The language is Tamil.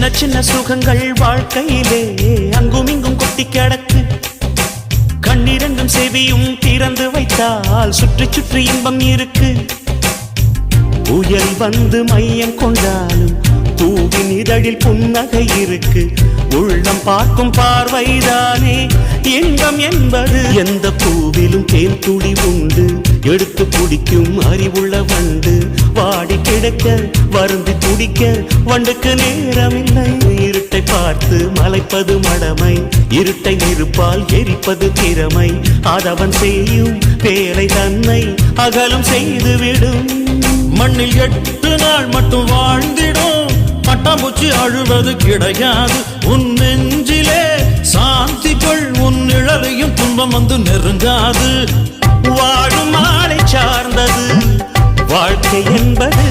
சின்ன சின்ன சுகங்கள் வாழ்க்கையிலே அங்கும் இங்கும் கொட்டி கிடக்கு. கண்ணிரண்டும் செவியும் திறந்து வைத்தால் சுற்றி சுற்றி இன்பம் இருக்கு. புயல் வந்து மையம் கொண்டாலும் பூவின் இதழில் புன்னகை இருக்கு. உள்ளம் பார்க்கும் பார்வைதானே இன்பம் என்பது. எந்த பூவிலும் தேன் துளி உண்டு, எடுத்து குடிக்கும் அறிவுள்ள வண்டு. வாடி கிடக்க வருந்தி துடிக்க வண்டுக்கு நேரமில்லை. இருட்டை பார்த்து மலைப்பது மடமை, இருட்டை நெருப்பால் எரிப்பது திறமை. அதவன் செய்யும் வேலை தன்னை அகலம் செய்துவிடும். மண்ணில் 8 நாள் மட்டும் வாழ்ந்திடும், பட்டாம்பூச்சி அழுவது கிடையாது. உன் நெஞ்சிலே சாந்தி கொள், உன் நிழலையும் துன்பம் வந்து நெருங்காது. வாழும் ஆளை சார்ந்தது வாழ்க்கை என்பது.